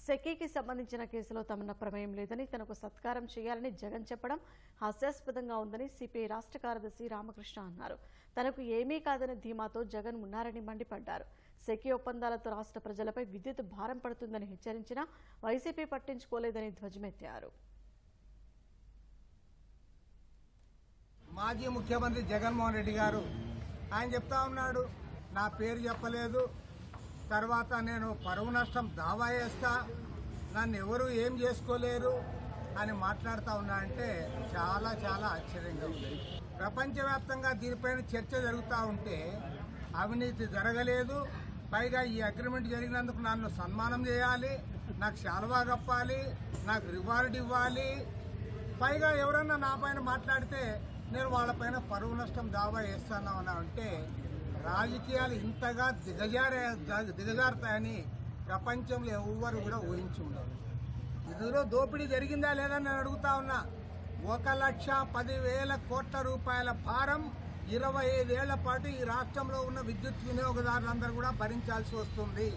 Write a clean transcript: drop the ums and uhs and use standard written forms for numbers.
సెకీకి సంబంధించిన కేసులో తమన్న ప్రమేయం లేదని, తనకు సత్కారం చేయాలని జగన్ చెప్పడం హాస్యాస్పదంగా ఉందని సిపిఐ రాష్ట్ర కార్యదర్శి రామకృష్ణ అన్నారు. తనకు ఏమీ కాదని ధీమాతో జగన్ ఉన్నారని మండిపడ్డారు. సెకీ ఒప్పందాలతో రాష్ట్ర ప్రజలపై విద్యుత్ భారం పడుతుందని హెచ్చరించినా వైసీపీ పట్టించుకోలేదని ధ్వజమెత్తారు. మాజీ ముఖ్యమంత్రి జగన్మోహన్ రెడ్డి గారు ఆయన చెప్తా ఉన్నాడు, నా పేరు చెప్పలేదు, తర్వాత నేను పరువు నష్టం దావా వేస్తా, నన్ను ఎవరు ఏం చేసుకోలేరు అని మాట్లాడుతూ ఉన్నా అంటే చాలా చాలా ఆశ్చర్యంగా ఉంది. ప్రపంచవ్యాప్తంగా దీనిపైన చర్చ జరుగుతూ ఉంటే అవినీతి జరగలేదు, పైగా ఈ అగ్రిమెంట్ జరిగినందుకు నన్ను సన్మానం చేయాలి, నాకు శాలువా కప్పాలి, నాకు రివార్డ్ ఇవ్వాలి, పైగా ఎవరన్నా నా పైన మాట్లాడితే నేను వాళ్ళపైన పరువు నష్టం దావా వేస్తాను అని అంటే రాజకీయాలు ఇంతగా దిగజారుతాయని ప్రపంచంలో ఎవరు కూడా ఊహించి ఉండరు. ఇందులో దోపిడీ జరిగిందా లేదని నేను అడుగుతా ఉన్నా. 1,10,000 కోట్ల రూపాయల భారం 25 ఏళ్ల పాటు ఈ రాష్ట్రంలో ఉన్న విద్యుత్ వినియోగదారులందరూ కూడా భరించాల్సి వస్తుంది.